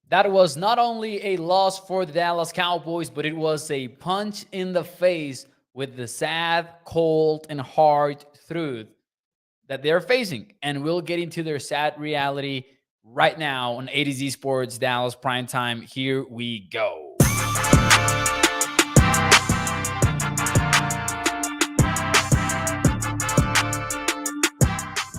That was not only a loss for the Dallas Cowboys, but it was a punch in the face with the sad, cold, and hard truth that they're facing. And we'll get into their sad reality right now on A to Z Sports Dallas Primetime. Here we go.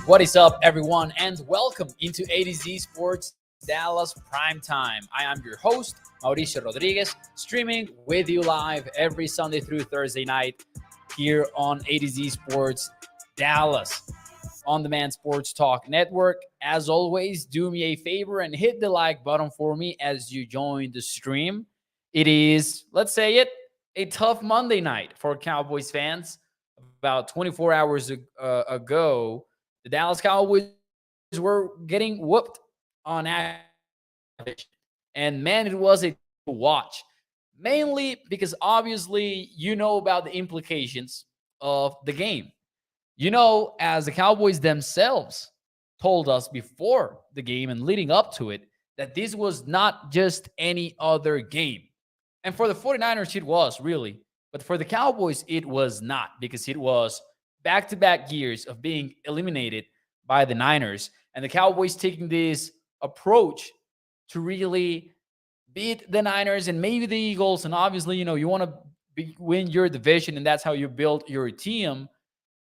What is up, everyone, and welcome into A to Z Sports Dallas Primetime. I am your host, Mauricio Rodriguez, streaming with you live every Sunday through Thursday night here on A to Z Sports Dallas on Demand Sports Talk Network. As always, do me a favor and hit the like button for me as you join the stream. It is, let's say it, a tough Monday night for Cowboys fans. About 24 hours ago, the Dallas Cowboys were getting whooped on television. And man, it was a watch. Mainly because obviously you know about the implications of the game. You know, as the Cowboys themselves told us before the game and leading up to it, that this was not just any other game. And for the 49ers, it was really. But for the Cowboys, it was not because it was back to back years of being eliminated by the Niners. And the Cowboys taking this approach to really beat the Niners and maybe the Eagles. And obviously, you want to win your division, and that's how you build your team.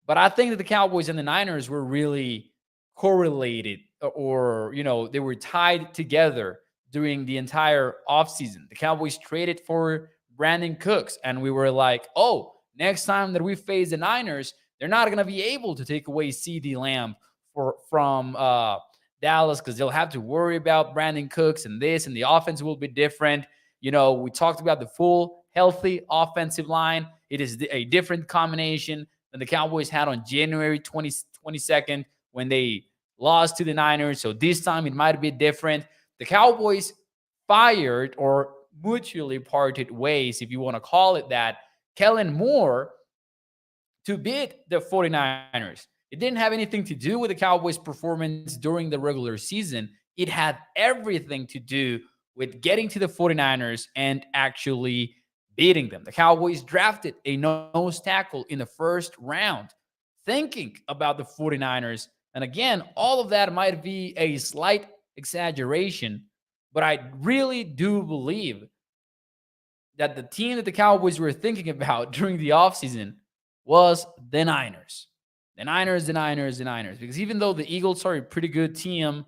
But I think that the Cowboys and the Niners were really correlated, or, they were tied together during the entire offseason. The Cowboys traded for Brandon Cooks, and we were like, oh, next time that we face the Niners, they're not going to be able to take away CD Lamb from Dallas because they'll have to worry about Brandon Cooks and this, and the offense will be different. We talked about the full, healthy offensive line. It is a different combination than the Cowboys had on January 22nd when they lost to the Niners. So this time it might be different. The Cowboys fired or mutually parted ways, if you want to call it that, Kellen Moore to beat the 49ers. It didn't have anything to do with the Cowboys' performance during the regular season. It had everything to do with getting to the 49ers and actually beating them. The Cowboys drafted a nose tackle in the first round, thinking about the 49ers. And again, all of that might be a slight exaggeration, but I really do believe that the team that the Cowboys were thinking about during the offseason was the Niners. The Niners, the Niners, the Niners. Because even though the Eagles are a pretty good team,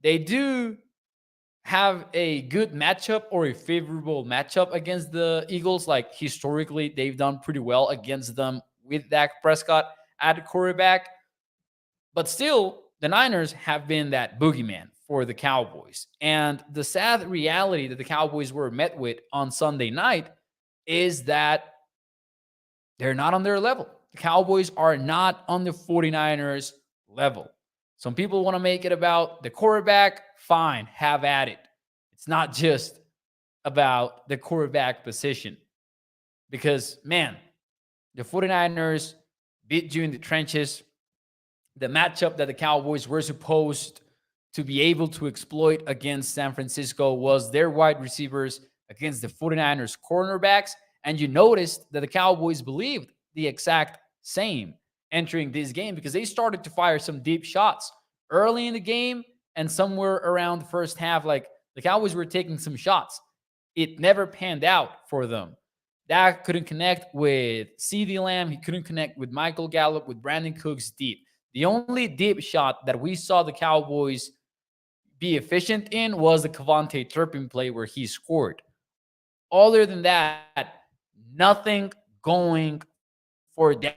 they do have a good matchup or a favorable matchup against the Eagles. Like historically, they've done pretty well against them with Dak Prescott at quarterback. But still, the Niners have been that boogeyman for the Cowboys. And the sad reality that the Cowboys were met with on Sunday night is that they're not on their level. The Cowboys are not on the 49ers level. Some people want to make it about the quarterback. Fine, have at it. It's not just about the quarterback position. Because, man, the 49ers beat you in the trenches. The matchup that the Cowboys were supposed to be able to exploit against San Francisco was their wide receivers against the 49ers cornerbacks. And you noticed that the Cowboys believed the exact same entering this game because they started to fire some deep shots early in the game and somewhere around the first half. Like the Cowboys were taking some shots. It never panned out for them. Dak couldn't connect with CD Lamb. He couldn't connect with Michael Gallup, with Brandon Cooks deep. The only deep shot that we saw the Cowboys be efficient in was the Kevontae Turpin play where he scored. Other than that, nothing going for Dallas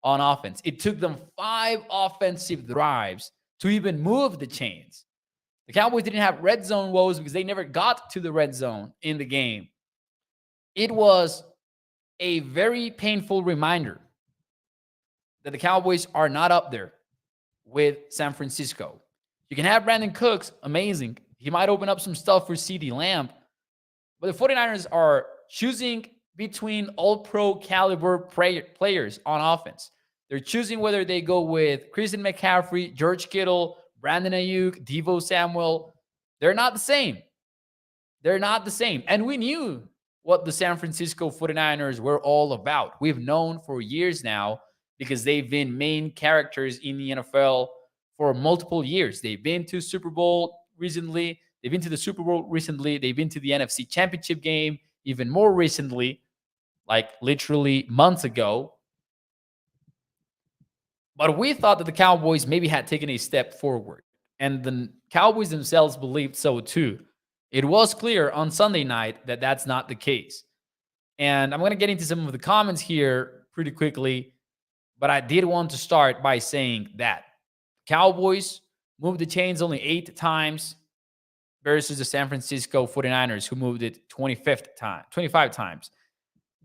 on offense. It took them 5 offensive drives to even move the chains. The Cowboys didn't have red zone woes because they never got to the red zone in the game. It was a very painful reminder that the Cowboys are not up there with San Francisco. You can have Brandon Cooks, amazing. He might open up some stuff for CD Lamb, but the 49ers are choosing between all-pro caliber players on offense. They're choosing whether they go with Christian McCaffrey, George Kittle, Brandon Ayuk, Devo Samuel, They're not the same. They're not the same. And we knew what the San Francisco 49ers were all about. We've known for years now because they've been main characters in the NFL for multiple years. They've been to Super Bowl recently. They've been to the Super Bowl recently. They've been to the NFC Championship game even more recently, like literally months ago. But we thought that the Cowboys maybe had taken a step forward, and the Cowboys themselves believed so too. It was clear on Sunday night that that's not the case. And I'm going to get into some of the comments here pretty quickly, but I did want to start by saying that Cowboys moved the chains only 8 times versus the San Francisco 49ers, who moved it 25 times.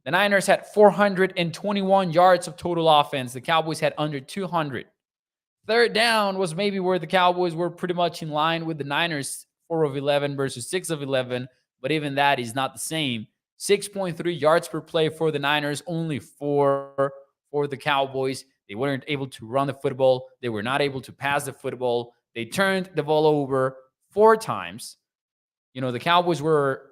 The Niners had 421 yards of total offense. The Cowboys had under 200. Third down was maybe where the Cowboys were pretty much in line with the Niners, 4 of 11 versus 6 of 11, but even that is not the same. 6.3 yards per play for the Niners, only 4 for the Cowboys. They weren't able to run the football. They were not able to pass the football. They turned the ball over 4 times. You know, the Cowboys were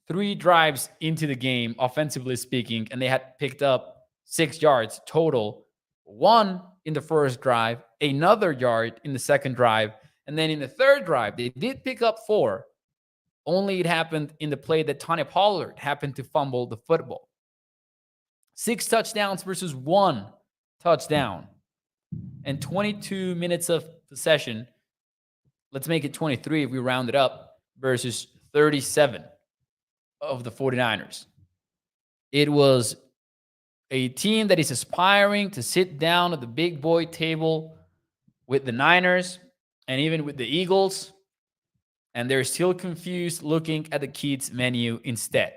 3 drives into the game, offensively speaking, and they had picked up 6 yards total. 1 in the first drive, another yard in the second drive, and then in the third drive, they did pick up 4. Only it happened in the play that Tony Pollard happened to fumble the football. 6 touchdowns versus 1 touchdown. And 22 minutes of possession. Let's make it 23 if we round it up, versus 37 of the 49ers. It was a team that is aspiring to sit down at the big boy table with the Niners and even with the Eagles, and they're still confused looking at the kids menu instead.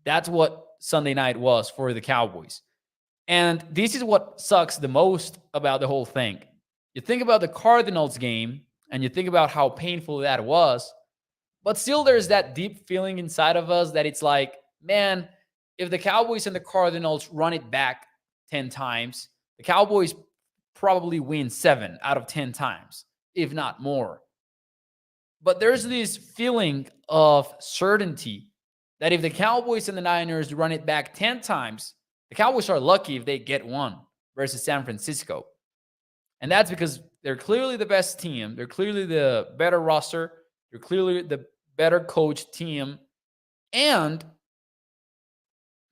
That's what Sunday night was for the Cowboys. And this is what sucks the most about the whole thing. You think about the Cardinals game and you think about how painful that was, but still there's that deep feeling inside of us that it's like, man, if the Cowboys and the Cardinals run it back 10 times, the Cowboys probably win 7 out of 10 times, if not more. But there's this feeling of certainty that if the Cowboys and the Niners run it back 10 times, the Cowboys are lucky if they get 1 versus San Francisco. And that's because they're clearly the best team. They're clearly the better roster. They're clearly the better coached team. And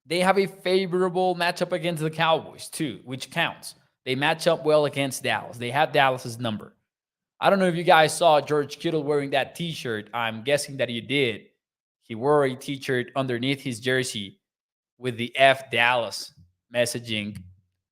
they have a favorable matchup against the Cowboys too, which counts. They match up well against Dallas. They have Dallas's number. I don't know if you guys saw George Kittle wearing that t-shirt. I'm guessing that you did. He wore a t-shirt underneath his jersey with the F Dallas messaging.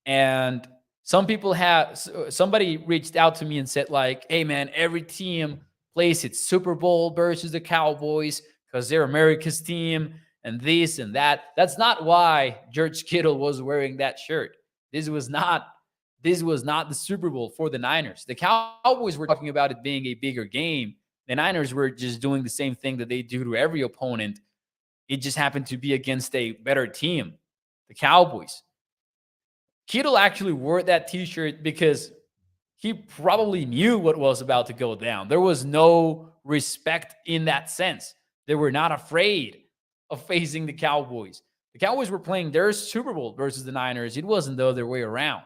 And somebody reached out to me and said like, hey man, every team plays its Super Bowl versus the Cowboys because they're America's team and this and that. That's not why George Kittle was wearing that shirt. This was not the Super Bowl for the Niners. The Cowboys were talking about it being a bigger game. The Niners were just doing the same thing that they do to every opponent. It just happened to be against a better team, the Cowboys. Kittle actually wore that t-shirt because he probably knew what was about to go down. There was no respect in that sense. They were not afraid of facing the Cowboys. The Cowboys were playing their Super Bowl versus the Niners. It wasn't the other way around.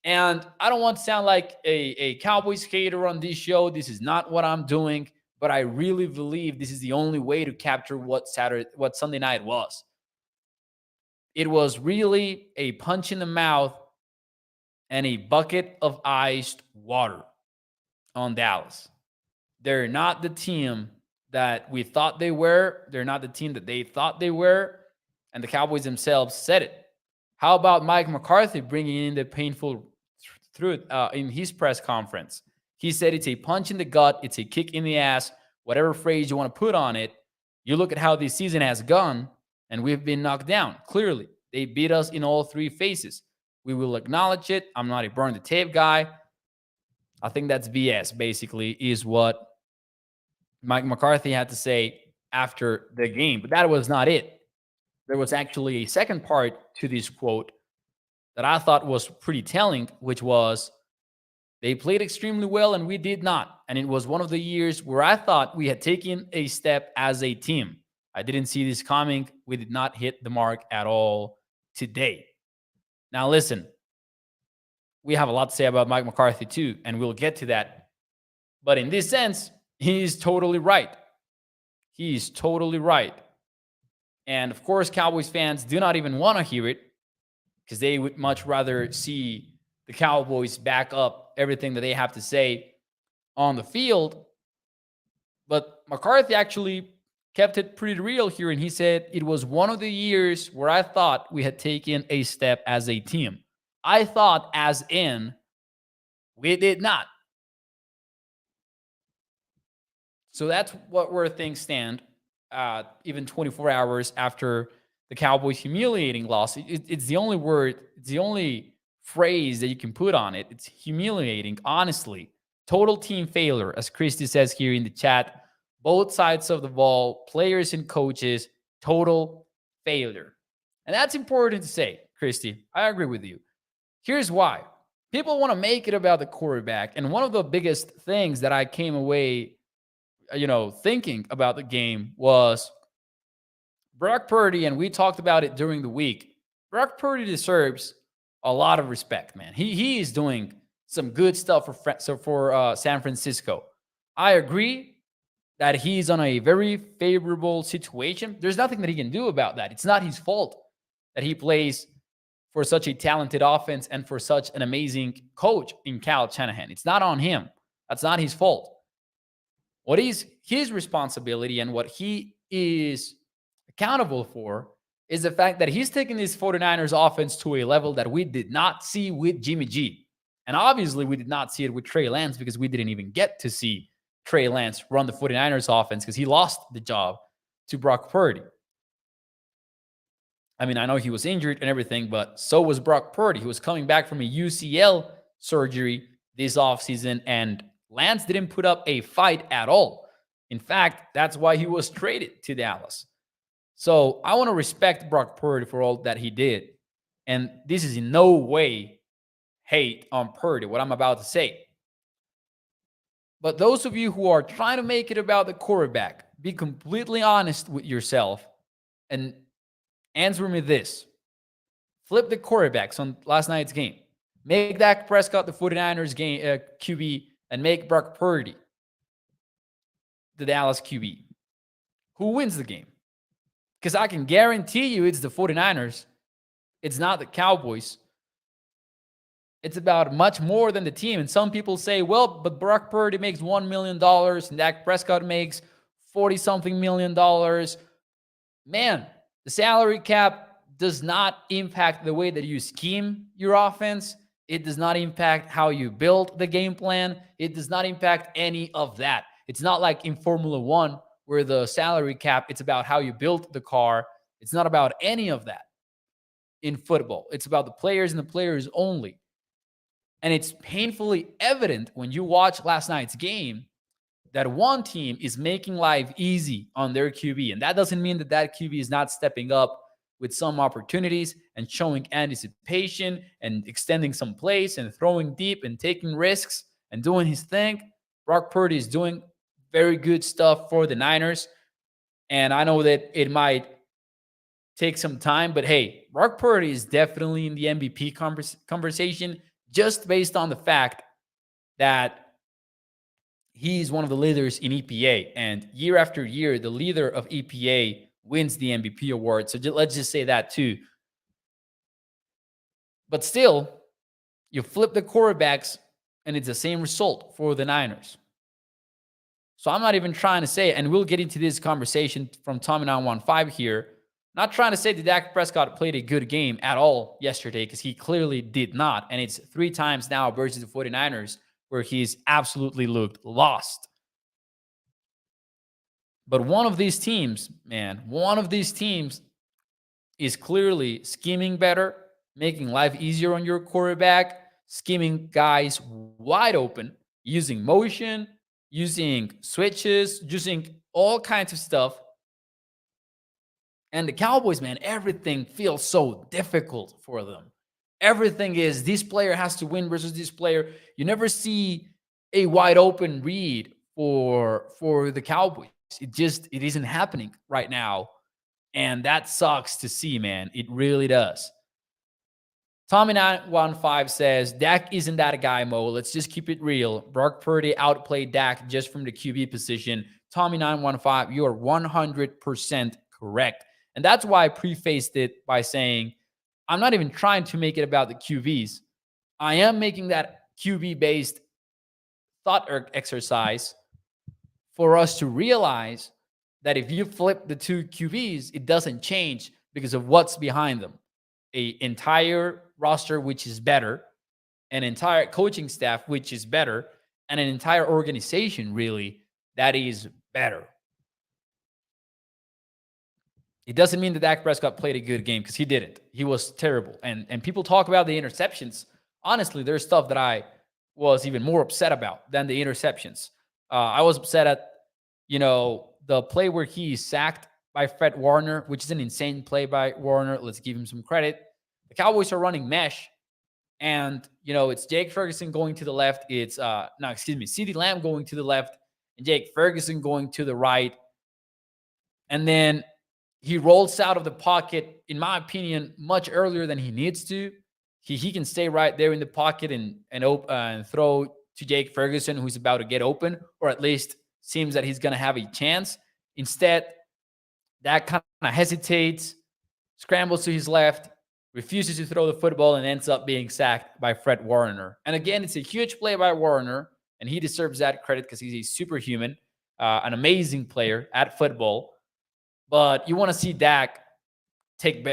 And I don't want to sound like a Cowboys hater on this show. This is not what I'm doing, but I really believe this is the only way to capture what Sunday night was. It was really a punch in the mouth and a bucket of iced water on Dallas. They're not the team that we thought they were. They're not the team that they thought they were. And the Cowboys themselves said it. How about Mike McCarthy bringing in the painful truth in his press conference? He said it's a punch in the gut. It's a kick in the ass, whatever phrase you want to put on it. You look at how this season has gone, and we've been knocked down. Clearly, they beat us in all 3 phases. We will acknowledge it. I'm not a burn the tape guy. I think that's BS, basically, is what Mike McCarthy had to say after the game. But that was not it. There was actually a second part to this quote that I thought was pretty telling, which was, They played extremely well and we did not. And it was one of the years where I thought we had taken a step as a team. I didn't see this coming. We did not hit the mark at all today. Now, listen, we have a lot to say about Mike McCarthy too, and we'll get to that. But in this sense, he's totally right. He's totally right. And of course, Cowboys fans do not even want to hear it because they would much rather see the Cowboys back up everything that they have to say on the field. But McCarthy actually kept it pretty real here, and he said it was one of the years where I thought we had taken a step as a team. I thought as in we did not. So that's where things stand, even 24 hours after the Cowboys' humiliating loss. It's the only word, it's the only phrase that you can put on it. It's humiliating, honestly. Total team failure, as Christy says here in the chat. Both sides of the ball, players and coaches, total failure. And that's important to say, Christy. I agree with you. Here's why. People want to make it about the quarterback. And one of the biggest things that I came away thinking about the game was Brock Purdy, and we talked about it during the week. Brock Purdy deserves a lot of respect, man. He is doing some good stuff for San Francisco. I agree that he's on a very favorable situation. There's nothing that he can do about that. It's not his fault that he plays for such a talented offense and for such an amazing coach in Kyle Shanahan. It's not on him. That's not his fault. What is his responsibility and what he is accountable for is the fact that he's taking this 49ers offense to a level that we did not see with Jimmy G. And obviously, we did not see it with Trey Lance because we didn't even get to see Trey Lance run the 49ers offense because he lost the job to Brock Purdy. I mean, I know he was injured and everything, but so was Brock Purdy. He was coming back from a UCL surgery this offseason, and Lance didn't put up a fight at all. In fact, that's why he was traded to Dallas. So I want to respect Brock Purdy for all that he did. And this is in no way hate on Purdy, what I'm about to say. But those of you who are trying to make it about the quarterback, be completely honest with yourself and answer me this. Flip the quarterbacks on last night's game. Make Dak Prescott the 49ers game QB and make Brock Purdy the Dallas QB. Who wins the game? Because I can guarantee you it's the 49ers. It's not the Cowboys. It's about much more than the team. And some people say, well, but Brock Purdy makes $1 million and Dak Prescott makes 40-something million dollars. Man, the salary cap does not impact the way that you scheme your offense. It does not impact how you build the game plan. It does not impact any of that. It's not like in Formula One where the salary cap, it's about how you built the car. It's not about any of that in football. It's about the players and the players only. And it's painfully evident when you watch last night's game that one team is making life easy on their QB. And that doesn't mean that that QB is not stepping up with some opportunities and showing anticipation and extending some plays and throwing deep and taking risks and doing his thing. Brock Purdy is doing very good stuff for the Niners. And I know that it might take some time, but hey, Brock Purdy is definitely in the MVP conversation just based on the fact that he's one of the leaders in EPA. And year after year, the leader of EPA wins the MVP award. So let's just say that too. But still, you flip the quarterbacks and it's the same result for the Niners. So I'm not even trying to say, and we'll get into this conversation from Tommy915 here. Not trying to say that Dak Prescott played a good game at all yesterday because he clearly did not. And it's 3 times now versus the 49ers where he's absolutely looked lost. But one of these teams, man, one of these teams is clearly scheming better, making life easier on your quarterback, scheming guys wide open, using motion, using switches, using all kinds of stuff. And the Cowboys, man, everything feels so difficult for them. Everything is this player has to win versus this player. You never see a wide open read for the Cowboys. It isn't happening right now. And that sucks to see, man. It really does. Tommy915 says, Dak isn't that a guy, Mo. Let's just keep it real. Brock Purdy outplayed Dak just from the QB position. Tommy915, you are 100% correct. And that's why I prefaced it by saying, I'm not even trying to make it about the QBs. I am making that QB-based thought exercise for us to realize that if you flip the two QBs, it doesn't change because of what's behind them. An entire roster, which is better, an entire coaching staff, which is better, and an entire organization, really, that is better. It doesn't mean that Dak Prescott played a good game, because he didn't. He was terrible. And people talk about the interceptions. Honestly, there's stuff that I was even more upset about than the interceptions. I was upset at, the play where he sacked by Fred Warner, which is an insane play by Warner. Let's give him some credit. The Cowboys are running mesh, and, it's Jake Ferguson going to the left. It's, CeeDee Lamb going to the left, and Jake Ferguson going to the right. And then he rolls out of the pocket, in my opinion, much earlier than he needs to. He can stay right there in the pocket and throw to Jake Ferguson, who's about to get open, or at least seems that he's going to have a chance. Instead, Dak kind of hesitates, scrambles to his left, refuses to throw the football, and ends up being sacked by Fred Warner. And again, it's a huge play by Warner, and he deserves that credit because he's a superhuman, an amazing player at football. But you want to see Dak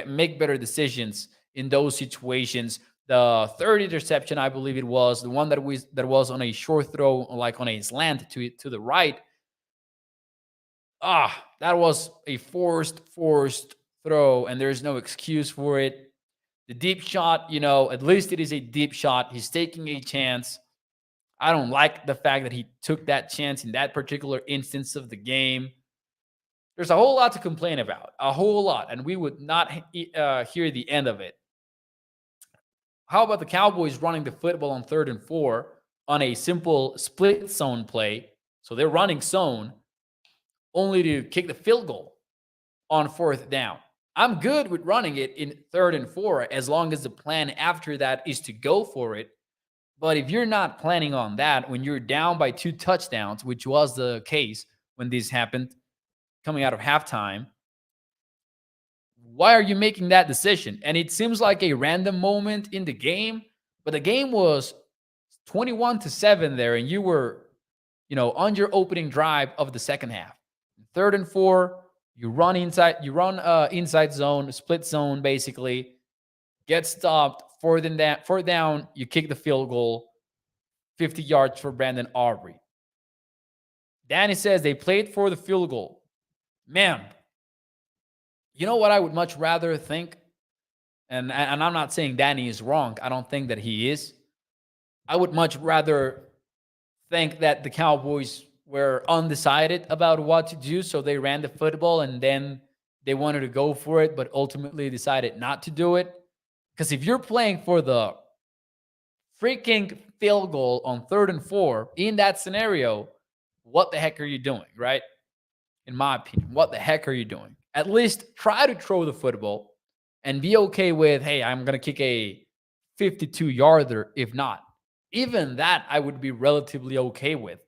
make better decisions in those situations. The third interception, I believe it was, the one that was on a short throw, like on a slant to the right. That was a forced throw, and there's no excuse for it. The deep shot, at least it is a deep shot. He's taking a chance. I don't like the fact that he took that chance in that particular instance of the game. There's a whole lot to complain about, a whole lot, and we would not hear the end of it. How about the Cowboys running the football on 3rd and 4 on a simple split zone play? So they're running zone only to kick the field goal on 4th down. I'm good with running it in 3rd and 4 as long as the plan after that is to go for it. But if you're not planning on that, when you're down by 2 touchdowns, which was the case when this happened coming out of halftime, why are you making that decision? And it seems like a random moment in the game, but the game was 21-7 there, and you were, on your opening drive of the second half. 3rd and 4, you run inside zone, split zone, basically, get stopped. 4th down, you kick the field goal, 50 yards for Brandon Aubrey. Danny says they played for the field goal. Man, you know what I would much rather think? And I'm not saying Danny is wrong. I don't think that he is. I would much rather think that the Cowboys were undecided about what to do, so they ran the football and then they wanted to go for it, but ultimately decided not to do it. Because if you're playing for the freaking field goal on 3rd and 4 in that scenario, what the heck are you doing, right? In my opinion, what the heck are you doing? At least try to throw the football and be okay with, hey, I'm going to kick a 52-yarder if not. Even that I would be relatively okay with.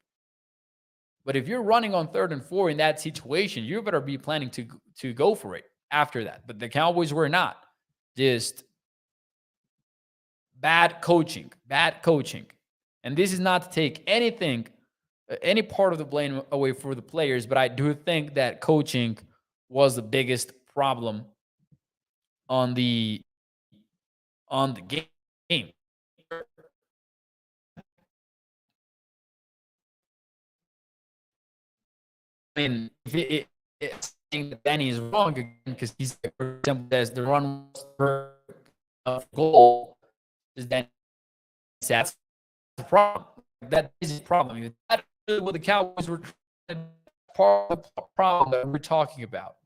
But if you're running on 3rd and 4 in that situation, you better be planning to go for it after that. But the Cowboys were not. Just bad coaching. And this is not to take any part of the blame away for the players, but I do think that coaching was the biggest problem on the game. I mean, if it's saying that Danny is wrong again because he's, for example, as the run per goal, is Danny that's the problem. That is the problem. That's what the Cowboys were part of the problem that we're talking about.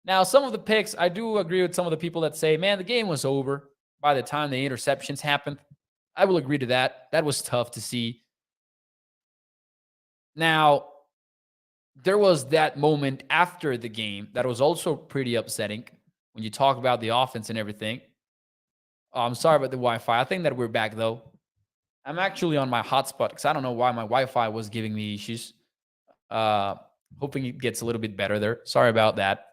Now, some of the picks, I do agree with some of the people that say, man, the game was over by the time the interceptions happened. I will agree to that. That was tough to see. Now, there was that moment after the game that was also pretty upsetting when you talk about the offense and everything. Oh, I'm sorry about the Wi-Fi. I think that we're back though. I'm actually on my hotspot because I don't know why my Wi-Fi was giving me issues. Uh, Hoping it gets a little bit better there. Sorry about that.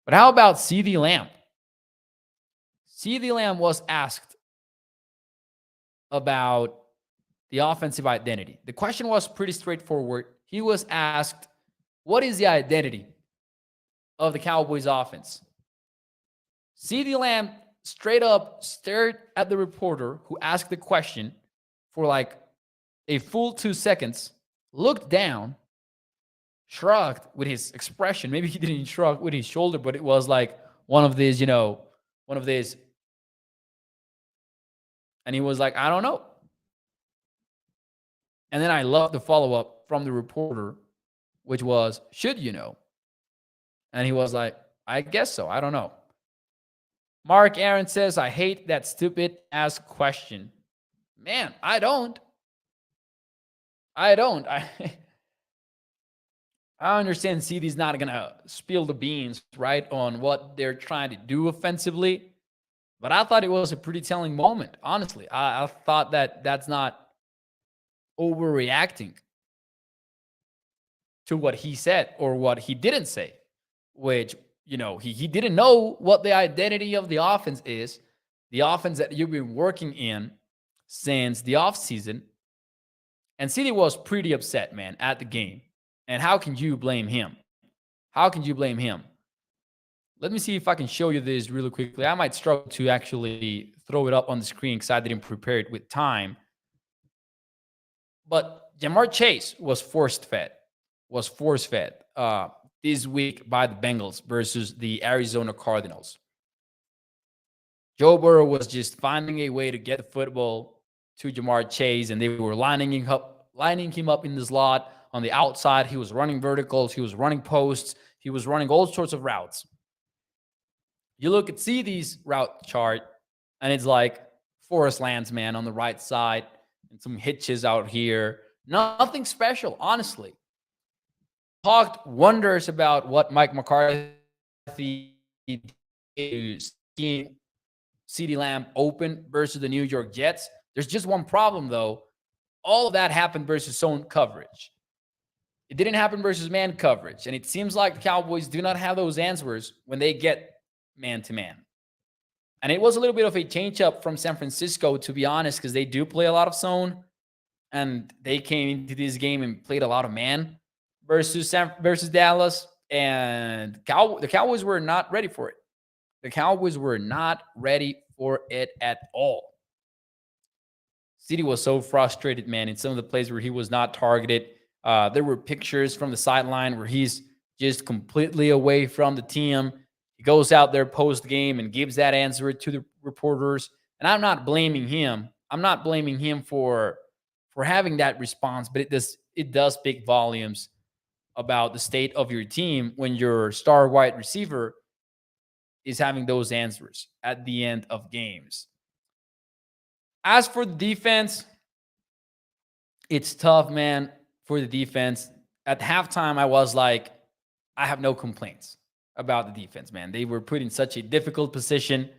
But how about CD Lamb? CD Lamb was asked about the offensive identity. The question was pretty straightforward. He was asked, what is the identity of the Cowboys offense? CD Lamb straight up stared at the reporter who asked the question for like a full 2 seconds, looked down, shrugged with his expression. Maybe he didn't shrug with his shoulder, but it was like one of these, one of these. And he was like, I don't know. And then I love the follow up from the reporter, which was, should you know? And he was like, I guess so. I don't know. Mark Aaron says, I hate that stupid ass question. Man, I don't. I understand CD's not going to spill the beans, right, on what they're trying to do offensively. But I thought it was a pretty telling moment, honestly. I thought that that's not overreacting to what he said or what he didn't say, which, he didn't know what the identity of the offense is, the offense that you've been working in since the offseason. And CD was pretty upset, man, at the game. And how can you blame him? How can you blame him? Let me see if I can show you this really quickly. I might struggle to actually throw it up on the screen because I didn't prepare it with time. But Jamar Chase was force-fed this week by the Bengals versus the Arizona Cardinals. Joe Burrow was just finding a way to get the football to Jamar Chase, and they were lining him up in the slot on the outside. He was running verticals. He was running posts. He was running all sorts of routes. You look at CD's route chart, and it's like Forest Landsman on the right side and some hitches out here. Nothing special, honestly. Talked wonders about what Mike McCarthy is seeing CeeDee Lamb open versus the New York Jets. There's just one problem, though. All of that happened versus zone coverage. It didn't happen versus man coverage. And it seems like the Cowboys do not have those answers when they get man-to-man. And it was a little bit of a change-up from San Francisco, to be honest, because they do play a lot of zone. And they came into this game and played a lot of man versus Dallas. And the Cowboys were not ready for it. The Cowboys were not ready for it at all. CD was so frustrated, man, in some of the plays where he was not targeted. There were pictures from the sideline where he's just completely away from the team. He goes out there post-game and gives that answer to the reporters. And I'm not blaming him. I'm not blaming him for having that response, but it does speak volumes about the state of your team when your star wide receiver is having those answers at the end of games. As for the defense, it's tough, man, for the defense. At halftime, I was like, I have no complaints about the defense, man. They were put in such a difficult position.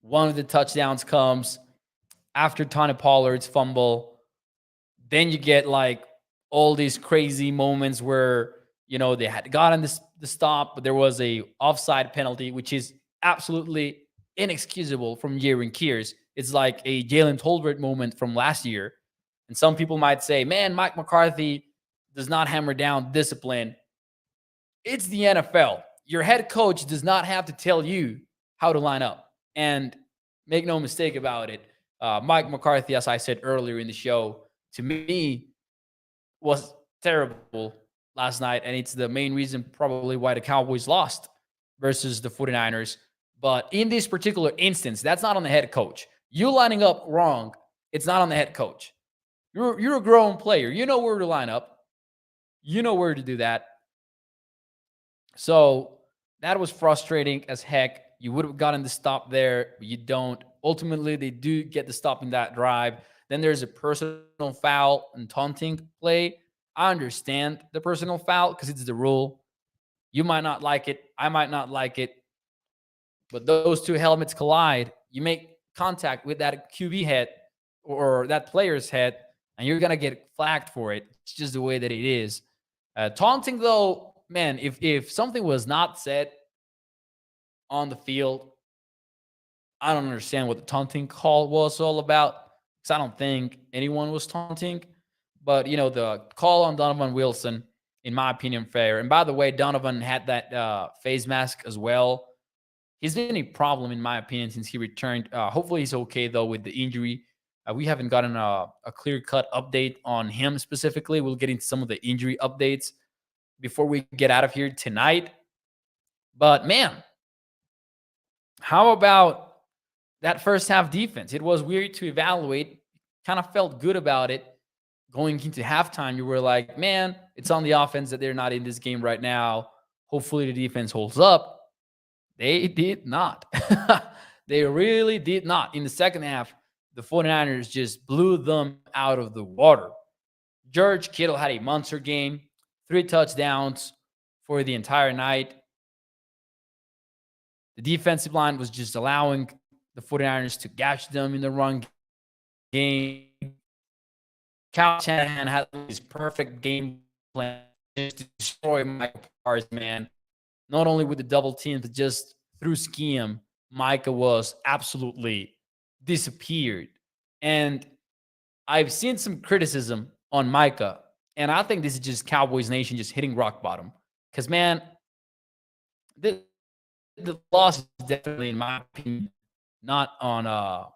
One of the touchdowns comes after Tony Pollard's fumble. Then you get like all these crazy moments where, they had gotten the stop, but there was a offside penalty, which is absolutely inexcusable from Jaren Kears. It's like a Jalen Tolbert moment from last year. And some people might say, man, Mike McCarthy does not hammer down discipline. It's the NFL. Your head coach does not have to tell you how to line up. And make no mistake about it, Mike McCarthy, as I said earlier in the show, to me was terrible last night. And it's the main reason probably why the Cowboys lost versus the 49ers. But in this particular instance, that's not on the head coach. You lining up wrong, it's not on the head coach. You're a grown player. You know where to line up. You know where to do that. So that was frustrating as heck. You would have gotten the stop there, but you don't. Ultimately, they do get the stop in that drive. Then there's a personal foul and taunting play. I understand the personal foul because it's the rule. You might not like it. I might not like it. But those two helmets collide. You make contact with that QB head or that player's head, and you're gonna get flagged for it. It's just the way that it is. Taunting, though, man, if something was not said on the field, I don't understand what the taunting call was all about. Because I don't think anyone was taunting. But the call on Donovan Wilson, in my opinion, fair. And by the way, Donovan had that face mask as well. He's been a problem, in my opinion, since he returned. Hopefully, he's okay, though, with the injury. We haven't gotten a clear cut update on him specifically. We'll get into some of the injury updates before we get out of here tonight. But man, how about that first half defense? It was weird to evaluate. Kind of felt good about it going into halftime. You were like, man, it's on the offense that they're not in this game right now. Hopefully, the defense holds up. They did not. They really did not. In the second half, the 49ers just blew them out of the water. George Kittle had a monster game, 3 touchdowns for the entire night. The defensive line was just allowing the 49ers to gash them in the run game. Kyle Shanahan had his perfect game plan just to destroy Michael Parsons, man. Not only with the double team, but just through scheme, Micah was absolutely disappeared. And I've seen some criticism on Micah, and I think this is just Cowboys Nation just hitting rock bottom. Because, man, the loss is definitely, in my opinion, not on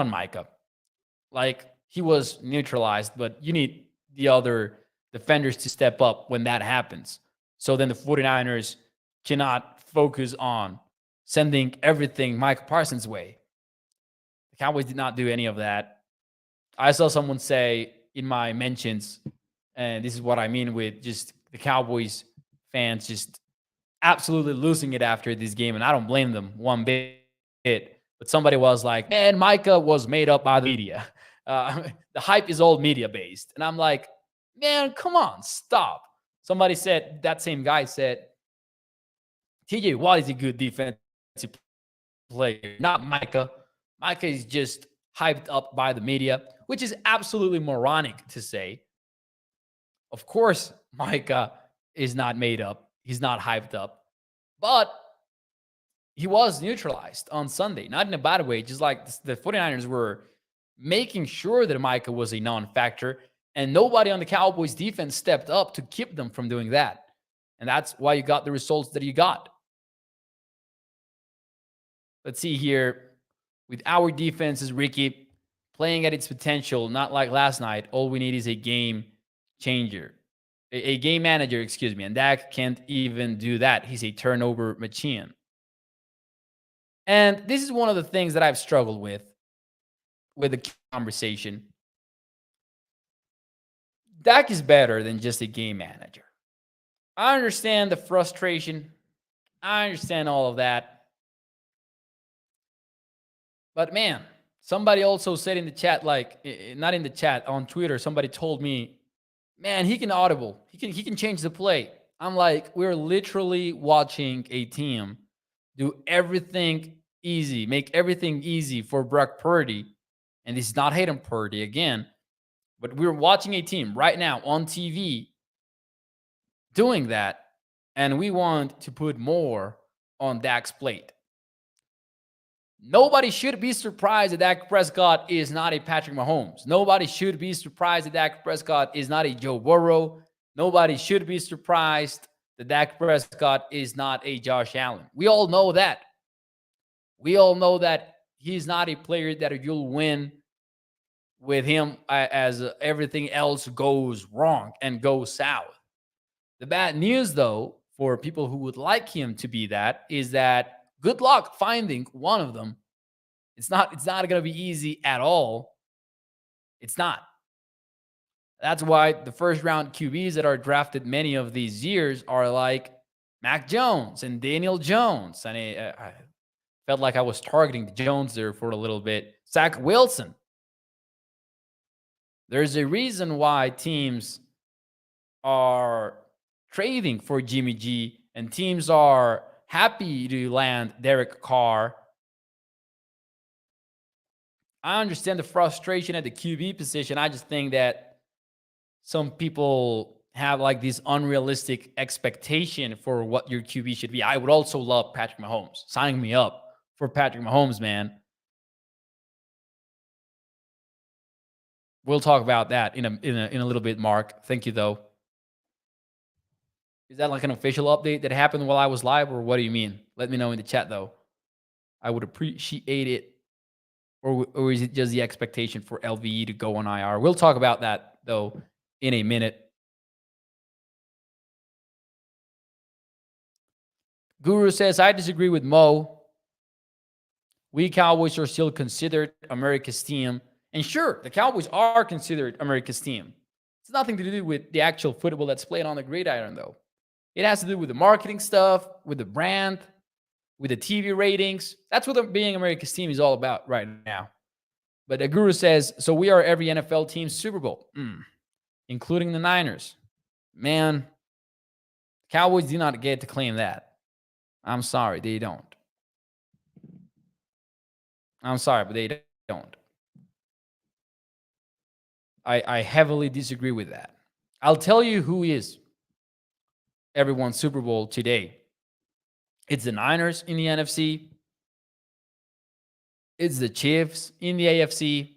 Micah. Like, he was neutralized, but you need the other defenders to step up when that happens. So then the 49ers cannot focus on sending everything Michael Parsons' way. The Cowboys did not do any of that. I saw someone say in my mentions, and this is what I mean with just the Cowboys fans just absolutely losing it after this game, and I don't blame them one bit. But somebody was like, man, Micah was made up by the media. The hype is all media based. And I'm like, man, come on, stop. Somebody said, that same guy said, TJ Watt is a good defensive player, not Micah. Micah is just hyped up by the media, which is absolutely moronic to say. Of course, Micah is not made up. He's not hyped up. But he was neutralized on Sunday, not in a bad way, just like the 49ers were making sure that Micah was a non-factor, and nobody on the Cowboys defense stepped up to keep them from doing that. And that's why you got the results that you got. Let's see here. With our defenses, Ricky, playing at its potential, not like last night, all we need is a game changer. A game manager, excuse me. And Dak can't even do that. He's a turnover machine. And this is one of the things that I've struggled with the conversation. Dak is better than just a game manager. I understand the frustration. I understand all of that. But man, somebody also said in the chat, like, not in the chat, on Twitter, somebody told me, man, he can audible. He can change the play. I'm like, we're literally watching a team do everything easy, make everything easy for Brock Purdy. And this is not Hayden Purdy again, but we're watching a team right now on TV doing that, and we want to put more on Dak's plate. Nobody should be surprised that Dak Prescott is not a Patrick Mahomes. Nobody should be surprised that Dak Prescott is not a Joe Burrow. Nobody should be surprised that Dak Prescott is not a Josh Allen. We all know that. We all know that he's not a player that you'll win with him as everything else goes wrong and goes south. The bad news, though, for people who would like him to be that, is that good luck finding one of them. It's not going to be easy at all. It's not. That's why the first round QBs that are drafted many of these years are like Mac Jones and Daniel Jones. And I felt like I was targeting the Jones there for a little bit. Zach Wilson. There's a reason why teams are trading for Jimmy G and teams are happy to land Derek Carr. I understand the frustration at the QB position. I just think that some people have like this unrealistic expectation for what your QB should be. I would also love Patrick Mahomes. Signing me up for Patrick Mahomes, man. We'll talk about that in a little bit, Mark. Thank you, though. Is that like an official update that happened while I was live, or what do you mean? Let me know in the chat, though. I would appreciate it. Or is it just the expectation for LVE to go on IR? We'll talk about that, though, in a minute. Guru says, I disagree with Mo. We Cowboys are still considered America's team. And sure, the Cowboys are considered America's team. It's nothing to do with the actual football that's played on the gridiron, though. It has to do with the marketing stuff, with the brand, with the TV ratings. That's what being America's team is all about right now. But the Guru says, so we are every NFL team's Super Bowl, including the Niners. Man, Cowboys do not get to claim that. I'm sorry, they don't. I'm sorry, but they don't. I heavily disagree with that. I'll tell you who is everyone's Super Bowl today. It's the Niners in the NFC. It's the Chiefs in the AFC.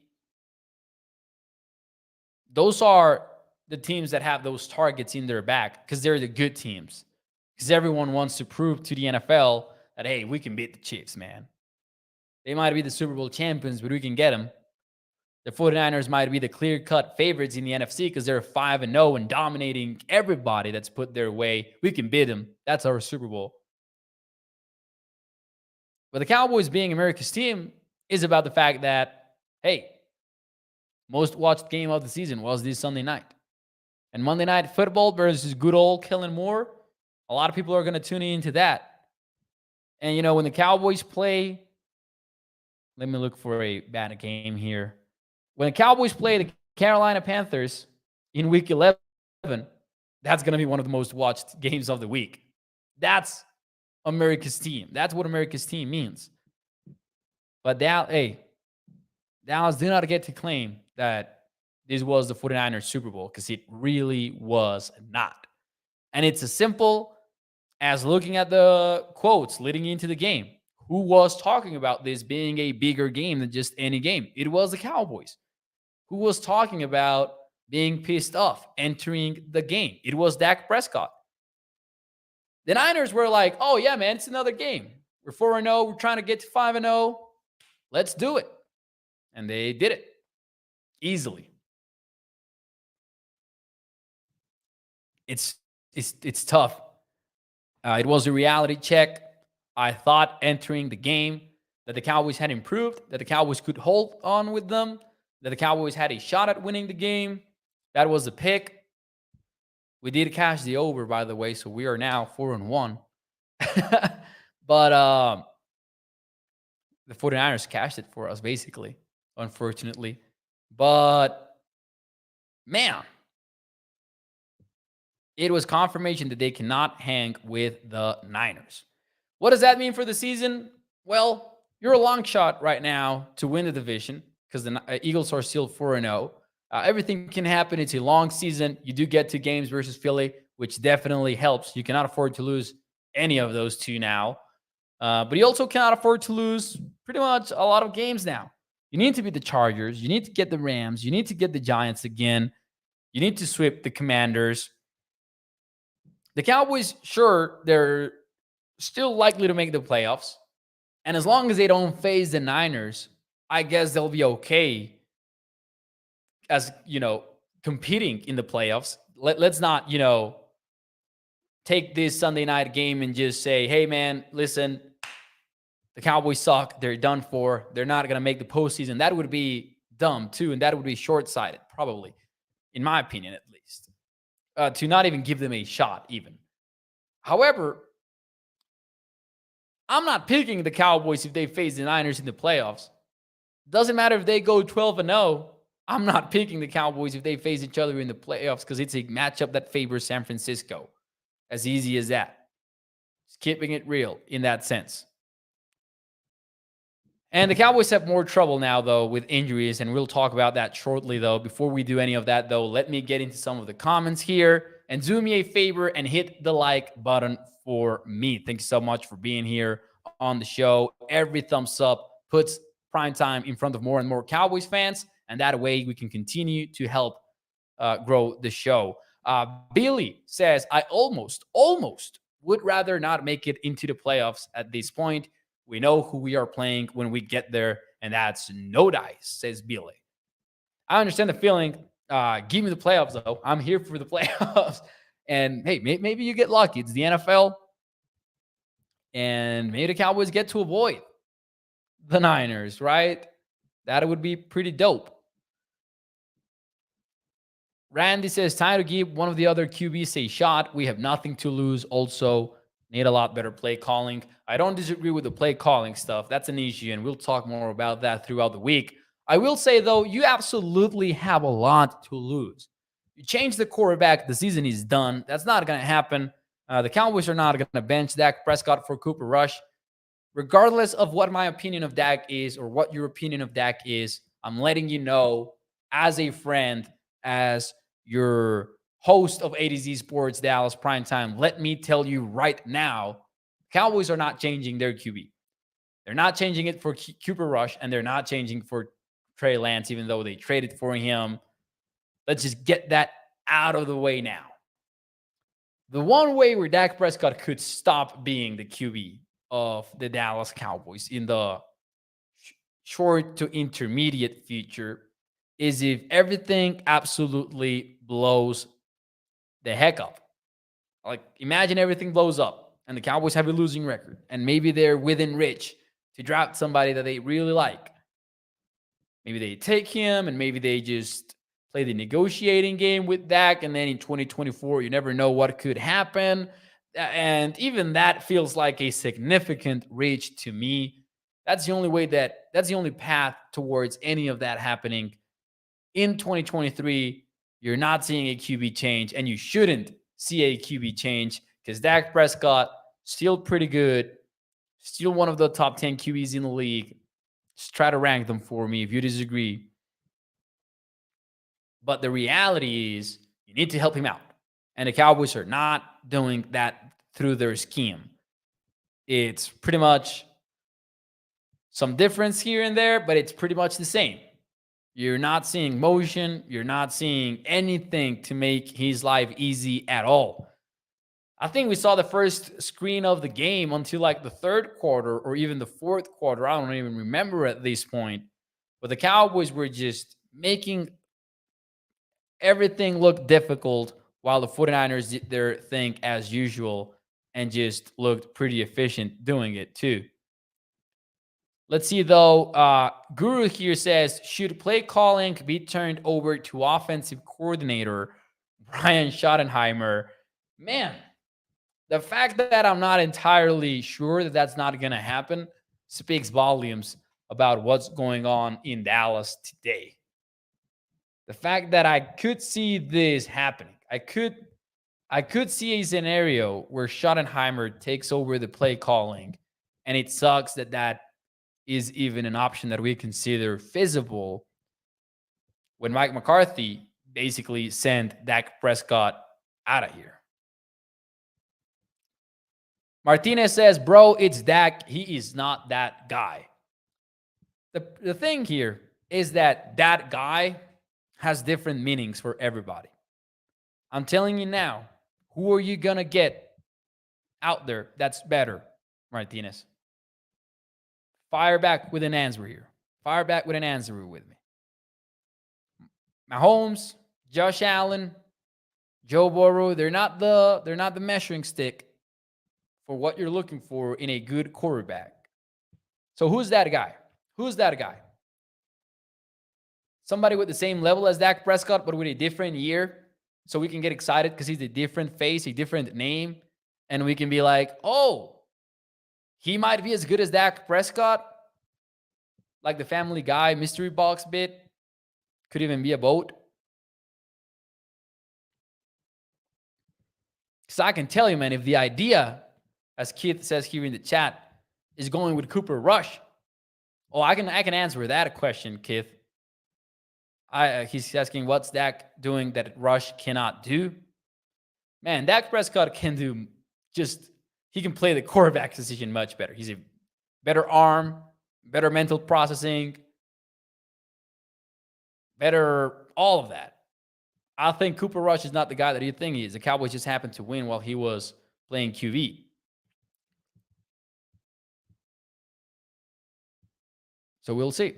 Those are the teams that have those targets in their back because they're the good teams. Because everyone wants to prove to the NFL that, hey, we can beat the Chiefs, man. They might be the Super Bowl champions, but we can get them. The 49ers might be the clear-cut favorites in the NFC because they're 5-0 and dominating everybody that's put their way. We can beat them. That's our Super Bowl. But the Cowboys being America's team is about the fact that, hey, most watched game of the season was this Sunday night. And Monday Night Football versus good old Kellen Moore, a lot of people are going to tune into that. And, you know, when the Cowboys play, let me look for a bad game here. When the Cowboys play the Carolina Panthers in Week 11, that's going to be one of the most watched games of the week. That's America's team. That's what America's team means. But Dallas did not get to claim that this was the 49ers Super Bowl because it really was not. And it's as simple as looking at the quotes leading into the game. Who was talking about this being a bigger game than just any game? It was the Cowboys. Who was talking about being pissed off entering the game? It was Dak Prescott. The Niners were like, oh, yeah, man, it's another game. We're 4-0. We're trying to get to 5-0. Let's do it. And they did it easily. It's tough. It was a reality check. I thought entering the game that the Cowboys had improved, that the Cowboys could hold on with them, that the Cowboys had a shot at winning the game. That was a pick. We did cash the over, by the way, so we are now 4-1. But the 49ers cashed it for us, basically, unfortunately. But, man, it was confirmation that they cannot hang with the Niners. What does that mean for the season? Well, you're a long shot right now to win the division because the Eagles are still 4-0. Everything can happen. It's a long season. You do get 2 games versus Philly, which definitely helps. You cannot afford to lose any of those 2 now. But you also cannot afford to lose pretty much a lot of games now. You need to beat the Chargers. You need to get the Rams. You need to get the Giants again. You need to sweep the Commanders. The Cowboys, sure, they're still likely to make the playoffs. And as long as they don't face the Niners, I guess they'll be okay as, competing in the playoffs. Let's not, take this Sunday night game and just say, hey, man, listen, the Cowboys suck. They're done for. They're not going to make the postseason. That would be dumb, too, and that would be short-sighted, probably, in my opinion, at least, to not even give them a shot, even. However, I'm not picking the Cowboys if they face the Niners in the playoffs. Doesn't matter if they go 12-0. I'm not picking the Cowboys if they face each other in the playoffs because it's a matchup that favors San Francisco. As easy as that. Just keeping it real in that sense. And the Cowboys have more trouble now, though, with injuries, and we'll talk about that shortly, though. Before we do any of that, though, let me get into some of the comments here and do me a favor and hit the like button for me. Thank you so much for being here on the show. Every thumbs up puts Primetime in front of more and more Cowboys fans, and that way we can continue to help grow the show. Billy says, I almost would rather not make it into the playoffs at this point. We know who we are playing when we get there, and that's no dice, says Billy. I understand the feeling. Give me the playoffs, though. I'm here for the playoffs. And, hey, maybe you get lucky. It's the NFL, and maybe the Cowboys get to avoid the Niners, right? That would be pretty dope. Randy says, time to give one of the other QBs a shot. We have nothing to lose. Also, need a lot better play calling. I don't disagree with the play calling stuff. That's an issue, and we'll talk more about that throughout the week. I will say, though, you absolutely have a lot to lose. You change the quarterback, the season is done. That's not going to happen. The Cowboys are not going to bench Dak Prescott for Cooper Rush. Regardless of what my opinion of Dak is or what your opinion of Dak is, I'm letting you know as a friend, as your host of A to Z Sports Dallas Primetime, let me tell you right now, Cowboys are not changing their QB. They're not changing it for Cooper Rush, and they're not changing for Trey Lance, even though they traded for him. Let's just get that out of the way now. The one way where Dak Prescott could stop being the QB of the Dallas Cowboys in the short to intermediate future is if everything absolutely blows the heck up. Like, imagine everything blows up and the Cowboys have a losing record, and maybe they're within reach to draft somebody that they really like. Maybe they take him, and maybe they just play the negotiating game with Dak, and then in 2024, you never know what could happen. And even that feels like a significant reach to me. That's the only path towards any of that happening. In 2023, you're not seeing a QB change, and you shouldn't see a QB change because Dak Prescott, still pretty good, still one of the top 10 QBs in the league. Just try to rank them for me if you disagree. But the reality is you need to help him out. And the Cowboys are not doing that through their scheme. It's pretty much some difference here and there, but it's pretty much the same. You're not seeing motion. You're not seeing anything to make his life easy at all. I think we saw the first screen of the game until like the third quarter or even the fourth quarter. I don't even remember at this point. But the Cowboys were just making everything look difficult while the 49ers did their thing as usual and just looked pretty efficient doing it too. Let's see, though. Guru here says, should play calling be turned over to offensive coordinator Brian Schottenheimer? Man, the fact that I'm not entirely sure that that's not going to happen speaks volumes about what's going on in Dallas today. The fact that I could see this happening, I could see a scenario where Schottenheimer takes over the play calling, and it sucks that is even an option that we consider feasible when Mike McCarthy basically sent Dak Prescott out of here. Martinez says, bro, it's Dak. He is not that guy. The thing here is that guy has different meanings for everybody. I'm telling you now, who are you going to get out there that's better, Martinez? Fire back with an answer here. Fire back with an answer with me. Mahomes, Josh Allen, Joe Burrow, they're not the measuring stick for what you're looking for in a good quarterback. So who's that guy? Who's that guy? Somebody with the same level as Dak Prescott, but with a different year, so we can get excited because he's a different face, a different name, and we can be like, oh, He might be as good as Dak Prescott, like the Family Guy mystery box bit. Could even be a vote. Because I can tell you, man, if the idea, as Keith says here in the chat, is going with Cooper Rush, I can answer that question, Keith. He's asking what's Dak doing that Rush cannot do. Man, Dak Prescott can do he can play the quarterback position much better. He's a better arm, better mental processing, better all of that. I think Cooper Rush is not the guy that you think he is. The Cowboys just happened to win while he was playing QB. So we'll see.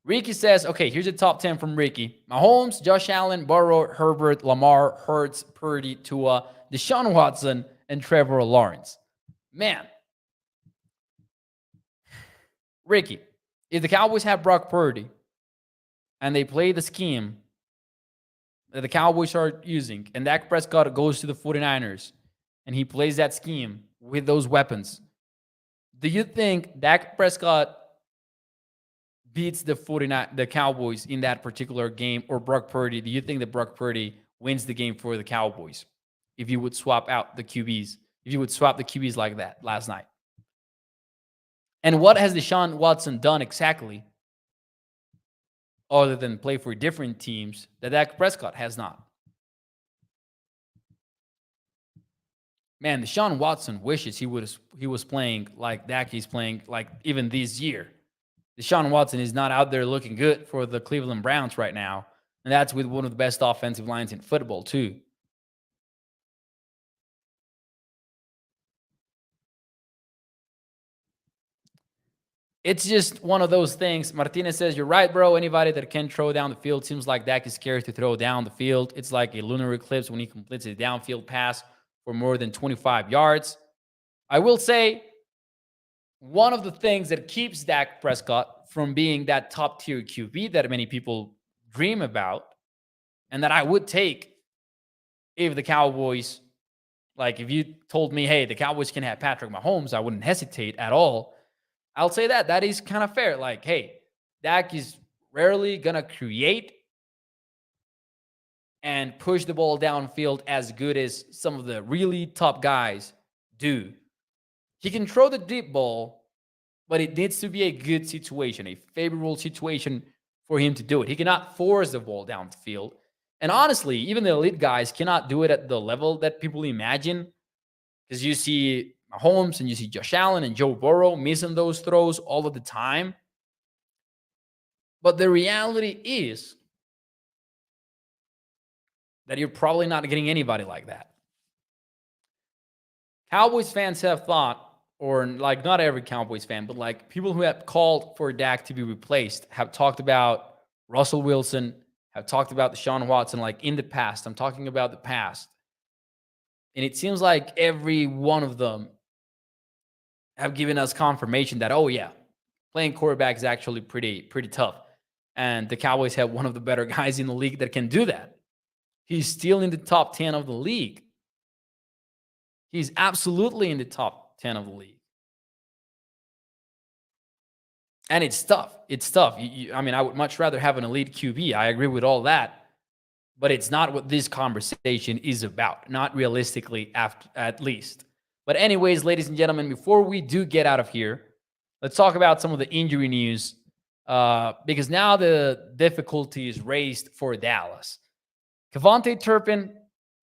Ricky says, okay, here's a top 10 from Ricky. Mahomes, Josh Allen, Burrow, Herbert, Lamar, Hurts, Purdy, Tua, Deshaun Watson, and Trevor Lawrence. Man. Ricky, if the Cowboys have Brock Purdy and they play the scheme that the Cowboys are using, and Dak Prescott goes to the 49ers and he plays that scheme with those weapons, do you think Dak Prescott beats the Cowboys in that particular game, or Brock Purdy? Do you think that Brock Purdy wins the game for the Cowboys if you would swap out the QBs, if you would swap the QBs like that last night? And what has Deshaun Watson done exactly other than play for different teams that Dak Prescott has not? Man, Deshaun Watson wishes he was playing like Dak is playing, like even this year. Deshaun Watson is not out there looking good for the Cleveland Browns right now. And that's with one of the best offensive lines in football, too. It's just one of those things. Martinez says, you're right, bro. Anybody that can throw down the field seems like Dak is scared to throw down the field. It's like a lunar eclipse when he completes a downfield pass for more than 25 yards. I will say, one of the things that keeps Dak Prescott from being that top-tier QB that many people dream about, and that I would take if the Cowboys, like if you told me, hey, the Cowboys can have Patrick Mahomes, I wouldn't hesitate at all. I'll say that is kind of fair. Like, hey, Dak is rarely going to create and push the ball downfield as good as some of the really top guys do. He can throw the deep ball, but it needs to be a good situation, a favorable situation for him to do it. He cannot force the ball down the field. And honestly, even the elite guys cannot do it at the level that people imagine, because you see Mahomes and you see Josh Allen and Joe Burrow missing those throws all of the time. But the reality is that you're probably not getting anybody like that. Cowboys fans have thought, or like not every Cowboys fan, but like people who have called for Dak to be replaced have talked about Russell Wilson, have talked about Deshaun Watson, like in the past. I'm talking about the past. And it seems like every one of them have given us confirmation that, oh yeah, playing quarterback is actually pretty tough. And the Cowboys have one of the better guys in the league that can do that. He's still in the top 10 of the league. He's absolutely in the top 10 of the league. And it's tough. It's tough. I mean, I would much rather have an elite QB. I agree with all that. But it's not what this conversation is about. Not realistically, at least. But anyways, ladies and gentlemen, before we do get out of here, let's talk about some of the injury news. Because now the difficulty is raised for Dallas. Kevontae Turpin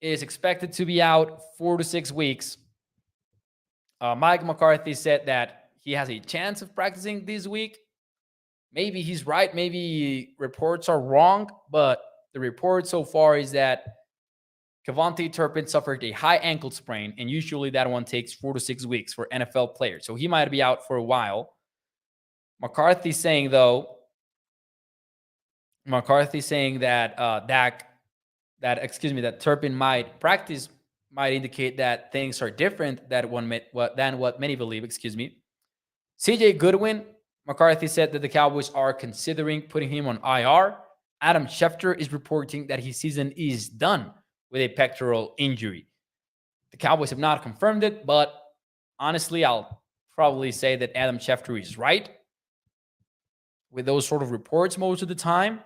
is expected to be out 4 to 6 weeks. Mike McCarthy said that he has a chance of practicing this week. Maybe he's right. Maybe reports are wrong. But the report so far is that Kevontae Turpin suffered a high ankle sprain, and usually that one takes 4 to 6 weeks for NFL players. So he might be out for a while. McCarthy's saying that that Turpin might practice, might indicate that things are different than what many believe. CJ Goodwin, McCarthy said that the Cowboys are considering putting him on IR. Adam Schefter is reporting that his season is done with a pectoral injury. The Cowboys have not confirmed it, but honestly, I'll probably say that Adam Schefter is right with those sort of reports most of the time.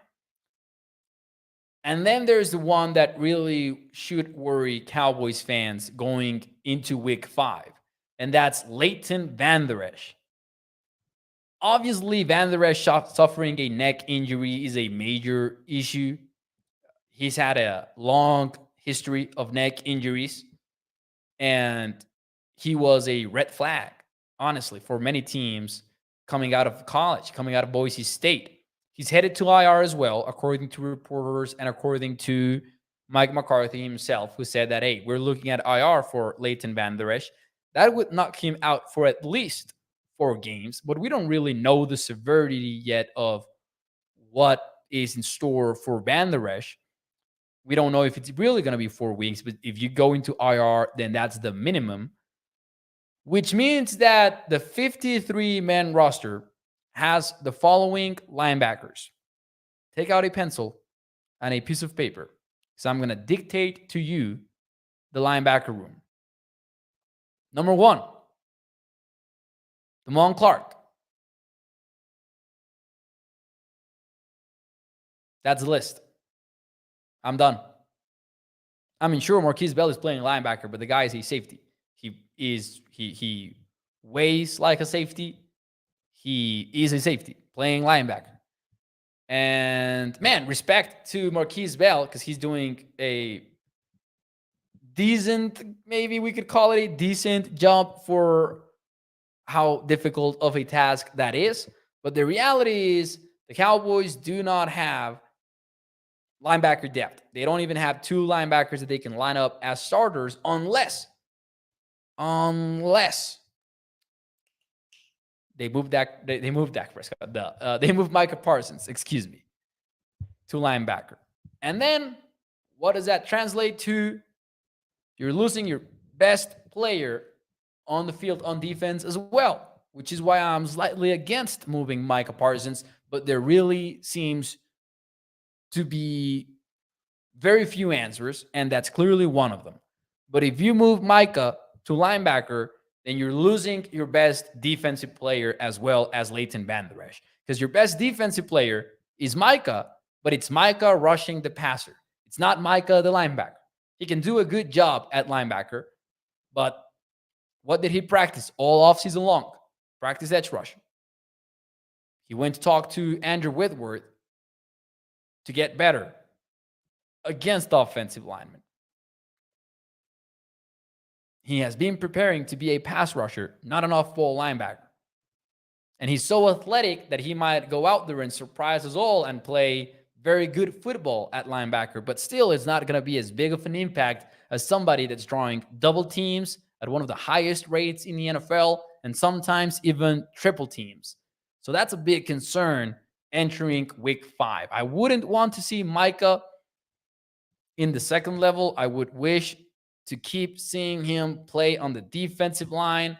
And then there's the one that really should worry Cowboys fans going into week 5, and that's Leighton Vander Esch. Obviously, Vander Esch suffering a neck injury is a major issue. He's had a long history of neck injuries, and he was a red flag, honestly, for many teams coming out of college, coming out of Boise State. He's headed to IR as well, according to reporters and according to Mike McCarthy himself, who said that, hey, we're looking at IR for Leighton Vander Esch. That would knock him out for at least 4 games, but we don't really know the severity yet of what is in store for Vander Esch. We don't know if it's really going to be 4 weeks, but if you go into IR, then that's the minimum, which means that the 53-man roster has the following linebackers. Take out a pencil and a piece of paper, because I'm going to dictate to you the linebacker room. Number 1, Damone Clark. That's the list. I'm done. I mean, sure, Marquise Bell is playing linebacker, but the guy is a safety. He weighs like a safety. He is a safety playing linebacker. And man, respect to Marquise Bell, because he's doing a decent, maybe we could call it a decent job for how difficult of a task that is. But the reality is the Cowboys do not have linebacker depth. They don't even have 2 linebackers that they can line up as starters unless they moved Dak Prescott. They moved Micah Parsons, excuse me, to linebacker. And then what does that translate to? You're losing your best player on the field on defense as well, which is why I'm slightly against moving Micah Parsons. But there really seems to be very few answers, and that's clearly one of them. But if you move Micah to linebacker, then you're losing your best defensive player as well as Leighton Vander Esch, because your best defensive player is Micah, but it's Micah rushing the passer. It's not Micah the linebacker. He can do a good job at linebacker, but what did he practice all offseason long? Practice edge rush. He went to talk to Andrew Whitworth to get better against the offensive linemen. He has been preparing to be a pass rusher, not an off-ball linebacker. And he's so athletic that he might go out there and surprise us all and play very good football at linebacker. But still, it's not going to be as big of an impact as somebody that's drawing double teams at one of the highest rates in the NFL and sometimes even triple teams. So that's a big concern entering week 5. I wouldn't want to see Micah in the second level. I would wish to keep seeing him play on the defensive line.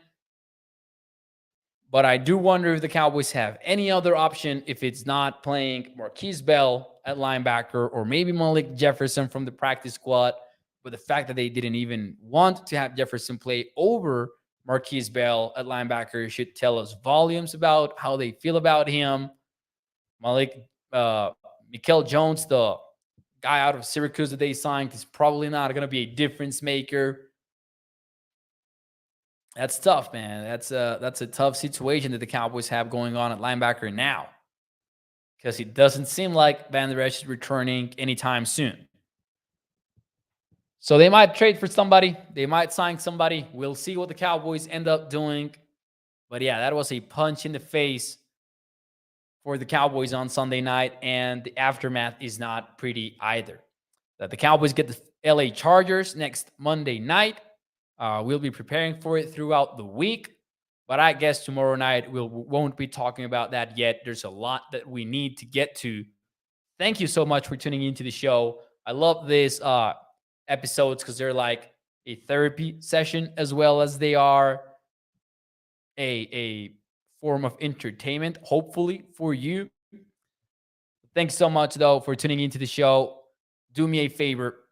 But I do wonder if the Cowboys have any other option if it's not playing Marquise Bell at linebacker or maybe Malik Jefferson from the practice squad. But the fact that they didn't even want to have Jefferson play over Marquise Bell at linebacker should tell us volumes about how they feel about him. Mikael Jones, the guy out of Syracuse that they signed, is probably not going to be a difference maker. That's tough, man. That's a tough situation that the Cowboys have going on at linebacker now, because it doesn't seem like Vander Esch is returning anytime soon. So they might trade for somebody. They might sign somebody. We'll see what the Cowboys end up doing. But yeah, that was a punch in the face for the Cowboys on Sunday night, and the aftermath is not pretty either. The Cowboys get the LA Chargers next Monday night. We'll be preparing for it throughout the week, but I guess tomorrow night we won't be talking about that yet. There's a lot that we need to get to. Thank you so much for tuning into the show. I love these episodes because they're like a therapy session as well as they are a form of entertainment, hopefully, for you. Thanks so much, though, for tuning into the show. Do me a favor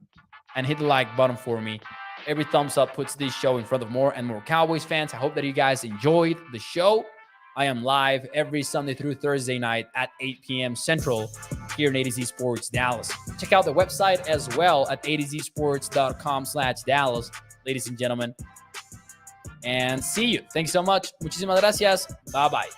and hit the like button for me. Every thumbs up puts this show in front of more and more Cowboys fans. I hope that you guys enjoyed the show. I am live every Sunday through Thursday night at 8 p.m. Central here in A to Z Sports Dallas. Check out the website as well at atozsports.com/Dallas, ladies and gentlemen. And see you. Thanks so much. Muchísimas gracias. Bye-bye.